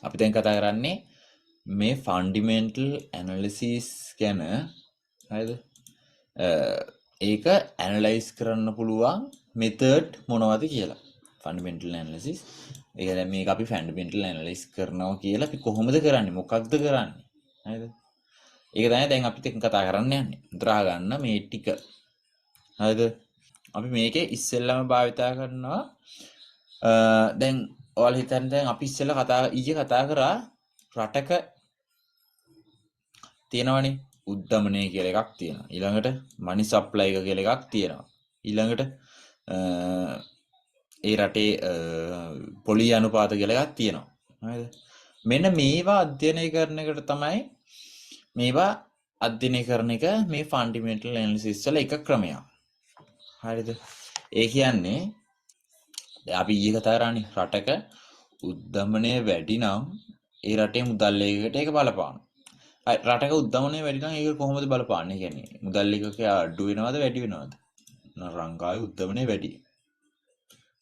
අපි දැන් කතා කරන්නේ මේ ෆන්ඩිමෙන්ටල් ඇනලිසිස් ගැන. හරිද? ඒක ඇනලයිස් කරන්න පුළුවන් මෙතඩ් මොනවද කියලා. ෆන්ඩිමෙන්ටල් ඇනලිසිස්. ඒක දැන් මේක අපි ෆන්ඩිමෙන්ටල් ඇනලයිස් කරනවා කියලා අපි කොහොමද කරන්නේ? මොකක්ද කරන්නේ? හරිද? ඒක තමයි දැන් අපිත් එක්ක කතා කරන්න යන්නේ. උතරා ගන්න මේ ටික. හරිද? අපි මේකේ ඉස්සෙල්ලාම භාවිතා කරනවා දැන් ඔයාලා හිතන්න දැන් අපි ඉස්සෙල්ලා ඊයේ කතා කරා රටක තියෙනවනේ උද්දමනය කියලා එකක් තියෙනවා. ඊළඟට මනි සප්ලයි එක කියලා එකක් තියෙනවා. ඊළඟට ඒ රටේ පොලි අනුපාත කියලා එකක් තියෙනවා. හරිද? මෙන්න මේවා අධ්‍යයනය කරන එකට තමයි මේවා අධ්‍යයනය කරන එක මේ ෆන්ඩිමෙන්ටල් ඇනලිසිස් වල එක ක්‍රමයක්. හරිද? ඒ කියන්නේ දැන් අපි ඊයේ කතා කරානේ රටක උද්දමනය වැඩි නම් ඒ රටේ මුදල් ඒකකට ඒක බලපානවා. රටක උද්දමනය වැඩි නම් ඒක කොහොමද බලපාන්නේ? කියන්නේ මුදල් ඒකක අඩු වෙනවද වැඩි වෙනවද? ලංකාවේ උද්දමනය වැඩි.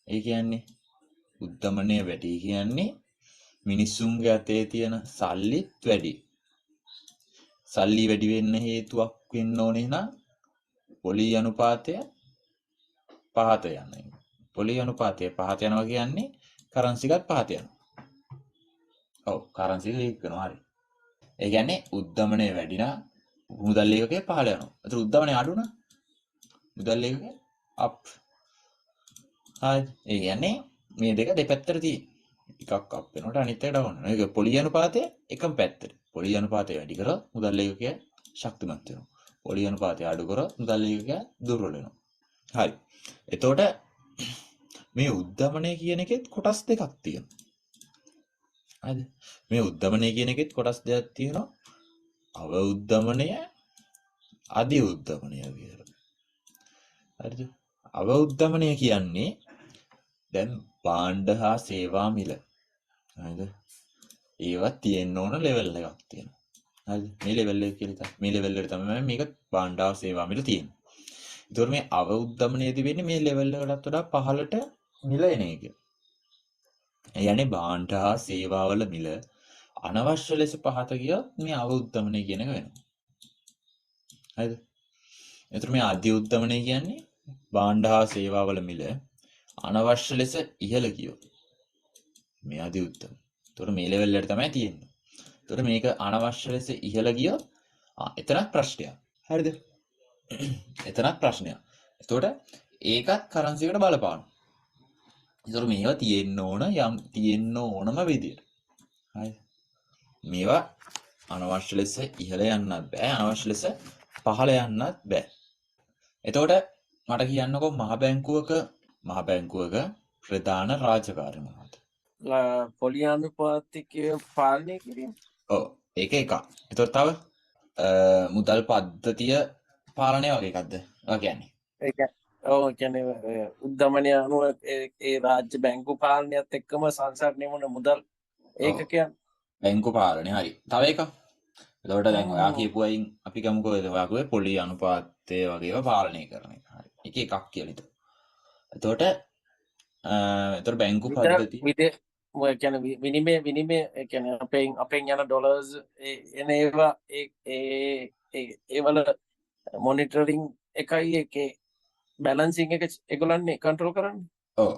ඒ කියන්නේ උද්දමනය වැඩි කියන්නේ මිනිස්සුන්ගේ අතේ තියෙන සල්ලිත් වැඩි. සල්ලි වැඩි වෙන්න හේතුවක් වෙන්න ඕනේ නම් පොලි අනුපාතය පහත යනවා. පොලි අනුපාතය පහත යනවා කියන්නේ කරන්සි එකත් පහත යනවා. ඔව් කරන්සි එක ලීක් වෙනවා හරි. ඒ කියන්නේ උද්දමනය වැඩි නම් මුදල් ඒකකේ පහළ යනවා. ඒතර උද්දමනය අඩු නම් මුදල් ඒකකේ අප්. හරි. ඒ කියන්නේ මේ දෙක දෙපැත්තට තියෙන. එකක් අප් වෙනකොට අනිත් එක ඩවුන් වෙනවා. ඒක පොලි අනුපාතය එකම පැත්තට. පොලි අනුපාතය වැඩි කරොත් මුදල් ඒකකය ශක්තිමත් වෙනවා. පොලි අනුපාතය අඩු කරොත් මුදල් ඒකකය දුර්වල වෙනවා. හරි. එතකොට මේ උද්දමනය කියන එකෙත් කොටස් දෙකක් තියෙනවා. හරිද? මේ උද්දමනය කියන එකෙත් කොටස් දෙකක් තියෙනවා. අව උද්දමනය, අධි උද්දමනය කියලා. හරිද? අව උද්දමනය කියන්නේ දැන් භාණ්ඩ හා සේවා මිල. හරිද? ඒවා තියෙන්න ඕන ලෙවල් එකක් තියෙනවා. හරිද? මේ ලෙවල් එක කියලා තමයි. මේ ලෙවල් එකට තමයි මේක භාණ්ඩ හා සේවා මිල තියෙන්නේ. ඒතකොට මේ අව උද්දමනයේදී වෙන්නේ මේ ලෙවල් එකටත් වඩා පහළට මිල එන එක. ඒ කියන්නේ භාණ්ඩ හා සේවාවල මිල අනවශ්‍ය ලෙස පහත ගියොත් මේ අව උද්දමනය කියන එක වෙනවා. හරිද? එතකොට මේ අධි උද්දමනය කියන්නේ භාණ්ඩ හා සේවාවල මිල අනවශ්‍ය ලෙස ඉහළ ගියොත් මේ අධි උද්දමනය. එතකොට මේ ලෙවල් එකට තමයි තියෙන්නේ. එතකොට මේක අනවශ්‍ය ලෙස ඉහළ ගියොත් එතනක් ප්‍රශ්නයක්. හරිද? එතනක් ප්‍රශ්නයක්. එතකොට ඒකත් කරන්සි එකට බලපානවා. ඒතර මේවා තියෙන්න ඕනම විදියට. හරි. මේවා අනවශ්‍ය ලෙස ඉහළ යන්නත් බෑ, අනවශ්‍ය ලෙස පහළ යන්නත් බෑ. එතකොට මට කියන්නකෝ මහ බැංකුවක ප්‍රධාන රාජකාරිය මොනවද? පොලි අනුපාතිකය පාලනය කිරීම. ඔව් ඒක එකක්. එතකොට තව මුදල් පද්ධතිය පාලනය වගේ එකක්ද? ඔය කියන්නේ. ඒක ඔව් කියන්නේ උද්දමනය අනුව ඒ රාජ්‍ය බැංකු පාලනයත් එක්කම සංසරණය වුණ මුදල් ඒකකයන්. බැංකු පාලනය හරි. තව එකක්. එතකොට දැන් ඔයා කියපුවයින් අපි ගමුකෝ ඔයා කිව්වේ පොලි අනුපාතය වගේ ඒවා පාලනය කරන එක. හරි. එක එකක් කියලා හිතමු. එතකොට බැංකු පද්ධතිය ඔය කියන්නේ විනිමය කියන්නේ අපෙන් යන ඩොලර්ස් එන ඒවා ඒවල මොනිටරින් එකයි එකේ බැලන්සිං එක ඒගොල්ලන්නේ කන්ට්‍රෝල් කරන්නේ. ඔව්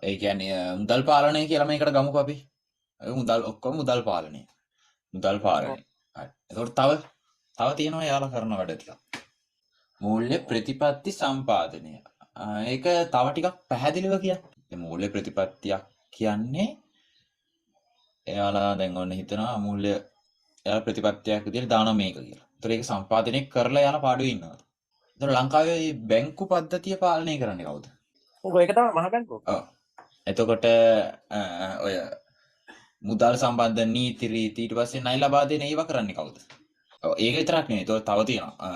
ඒ කියන්නේ මුදල් පාලනය කියලා මේකට ගමුකෝ අපි. ඔක්කොම මුදල් පාලනය. හරි. එතකොට තව තියෙනවා යාලා කරන වැඩ ටිකක්. මූල්‍ය ප්‍රතිපත්ති සම්පාදනය. ඒක තව ටිකක් පැහැදිලිව කියන්න. මූල්‍ය ප්‍රතිපත්තියක් කියන්නේ එයාලා දැන් ඔන්න හිතනවා මූල්‍ය එයාලා ප්‍රතිපත්තියක් විදිහට දානවා මේක කියලා. ඒතර ඒක සම්පාදනය කරලා එයාලා පාඩුවේ ඉන්නවා. ඒතර ලංකාවේ මේ බැංකු පද්ධතිය පාලනය කරන්නේ කවුද? ඒක තමයි මහ බැංකුව. ඔව්. එතකොට ඔය මුදල් සම්බන්ධ නීති රීති ඊට පස්සේ ණය ලබා දෙන ඒවා කරන්නේ කවුද? ඔව් ඒක විතරක් නෙවෙයි. ඒතකොට තව තියෙනවා.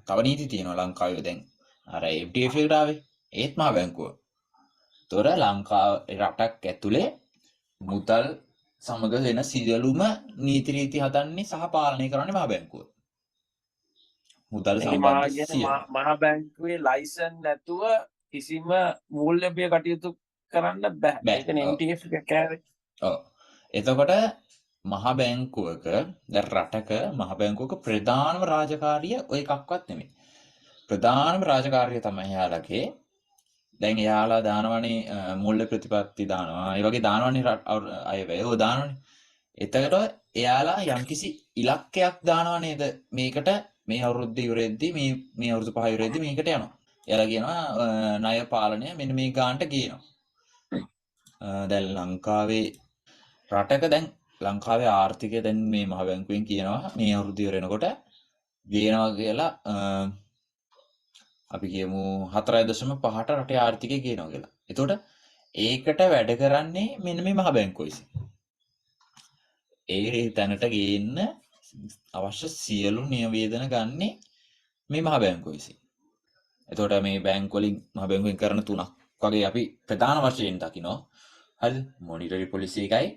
තව නීති තියෙනවා ලංකාවේ දැන්. අර FTF එකට ආවේ. ඒත් මහ බැංකුව. ඒතොර ලංකාව රටක් ඇතුලේ මුදල් සමග වෙන සියලුම නීති රීති හදන්නේ සහ පාලනය කරන්නේ මහ බැංකුව. මුදල් සම්බන්ධ මහ බැංකුවේ ලයිසන් නැතුව කිසිම මූල්‍යමය කටයුතු කරන්න බෑ. ඒකනේ MTF එක කෑවේ. ඔව්. එතකොට මහ බැංකුවක දැන් රටක මහ බැංකුවක ප්‍රධානම රාජකාරිය ඔය එකක්වත් නෙමෙයි. ප්‍රධානම රාජකාරිය තමයි එයාලගේ දැන් එයාලා දානවනේ මූල්‍ය ප්‍රතිපත්ති දානවා. ඒ වගේ දානවනේ අයවැය ඔය දානවනේ. එතකොට එයාලා යම්කිසි ඉලක්කයක් දානවා නේද? මේකට මේ අවුරුද්ද ඉවරෙද්දි මේ අවුරුදු 5 ඉවරෙද්දි මේකට යනවා. එයාලා කියනවා ණය පාලනය මෙන්න මේ ගානට ගේනවා. දැන් ලංකාවේ රටක දැන් ලංකාවේ ආර්ථිකය දැන් මේ මහ බැංකුවෙන් කියනවා මේ අවුරුද්ද ඉවර වෙනකොට ගේනවා කියලා අපි කියමු 4.5ට රටේ ආර්ථිකය ගේනවා කියලා. එතකොට ඒකට වැඩ කරන්නේ මෙන්න මේ මහ බැංකුව විසින්. ඒ තැනට ගේන්න අවශ්‍ය සියලු නියෝජන ගන්නේ මේ මහ බැංකුව විසින්. එතකොට මේ බැංක් වලින් මහ බැංකුවෙන් කරන තුනක් වගේ අපි ප්‍රධාන වශයෙන් දකිනවා. හරිද? මොනිටරි පොලිසි එකයි,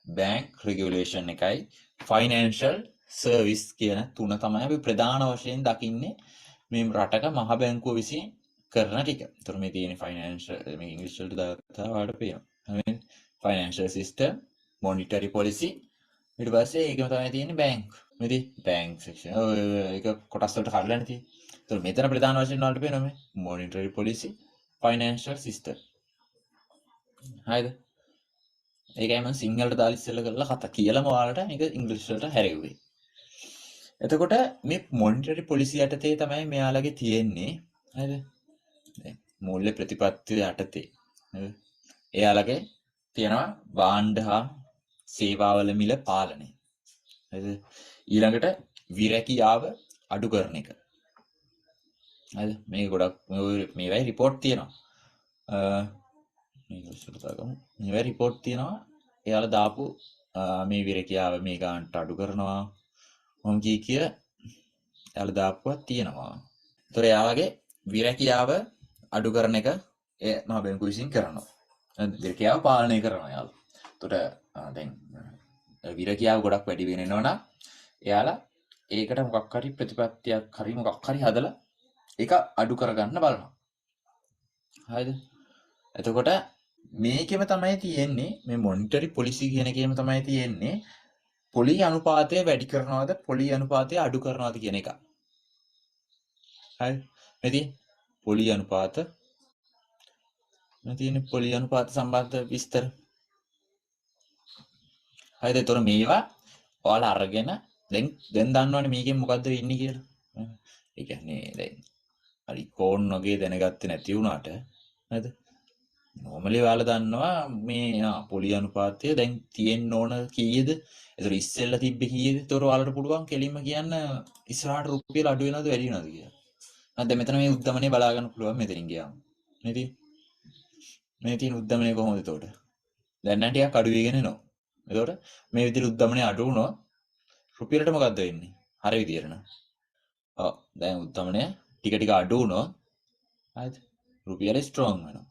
බැංක් රෙගියුලේෂන් එකයි, ෆයිනෑන්ෂල් සර්විස් කියන තුන තමයි අපි ප්‍රධාන වශයෙන් දකින්නේ මේ රටක මහ බැංකුව විසින් කරන ටික. ඒතර මේ තියෙන ෆයිනෑන්ෂල් මේ ඉංග්‍රීසි වලට දාලා වලට පේනවා. ෆයිනෑන්ෂල් සිස්ටම්, මොනිටරි පොලිසි ඊට පස්සේ ඒකම තමයි තියෙන්නේ බැංක්. මෙති bank section. ඒක කොටස් වලට කඩලානේ තියෙන්නේ. ඒතර මෙතන ප්‍රධාන වශයෙන් වලට පේනවා මේ මොනිටරි පොලිසි, ෆයිනෑන්ෂල් සිස්ටම්. හරිද? ඒකයි මම සිංහලට දාලා ඉස්සෙල්ලා කරලා කතා කියලාම ඔයාලට මේක ඉංග්‍රීසි වලට හැරෙව්වේ. එතකොට මේ මොනිටරි පොලිසි යටතේ තමයි මෙයාලගේ තියෙන්නේ. හරිද? දැන් මූල්‍ය ප්‍රතිපත්ති යටතේ. හරිද? එයාලගේ තියෙනවා භාණ්ඩ හා සේවාවල මිල පාලනය. හරිද? ඊළඟට විරැකියාව අඩු කරන එක. හරිද? මේක ගොඩක් මේවයි රිපෝට් තියෙනවා. මේක ඉස්සරහට ගමු. මේවයි රිපෝට් තියෙනවා. එයාලා දාපු මේ විරැකියාව මේ ගානට අඩු කරනවා. මොම් කිය එයාලා දාපුවක් තියෙනවා. ඒතර එයාලගේ විරැකියාව අඩු කරන එක ඒ මහ බැංකුව විසින් කරනවා. විරැකියාව පාලනය කරනවා එයාලා. එතකොට දැන් විරැකියාව ගොඩක් වැඩි වෙනවා නම් එයාලා ඒකට මොකක් හරි ප්‍රතිපත්තියක් හරි මොකක් හරි හදලා ඒක අඩු කරගන්න බලනවා. හරිද? එතකොට මේකෙම තමයි තියෙන්නේ මේ මොනිටරි පොලිසි කියන එකේම තමයි තියෙන්නේ පොලි අනුපාතය වැඩි කරනවද පොලි අනුපාතය අඩු කරනවද කියන එක. හරි? මෙතන පොලි අනුපාත තියෙන පොලි අනුපාත සම්බන්ධ විස්තර. හරිද? ඒතර මේවා ඔයාලා අරගෙන දැන් දන්නවනේ මේකෙන් මොකද්ද වෙන්නේ කියලා. ඒ කියන්නේ දැන් හරි කෝන් වගේ දැනගත්තේ නැති වුණාට නේද? normally ඔයාලා දන්නවා මේ පොලි අනුපාතය දැන් තියෙන්න ඕන කීයද? ඒතර ඉස්සෙල්ලා තිබ්බේ කීයද? ඒතර ඔයාලට පුළුවන් කෙලින්ම කියන්න ඉස්සරහට රුපියල් අඩු වෙනවද වැඩි වෙනවද කියලා. නැත්නම් මෙතන මේ උද්දමනේ බලා ගන්න පුළුවන් මෙතනින් ගියාම. නේද? මේ තියෙන උද්දමනේ කොහොමද එතකොට? දැන් නම් ටිකක් අඩු වෙගෙන එනවා. එතකොට මේ විදිහට උද්දමනේ අඩු වුණොත් රුපියලට මොකද්ද වෙන්නේ? හරි විදියට න ะ. ඔව් දැන් උද්දමනේ ටික ටික අඩු වුණොත් හරිද? රුපියල ස්ට්‍රෝං වෙනවා.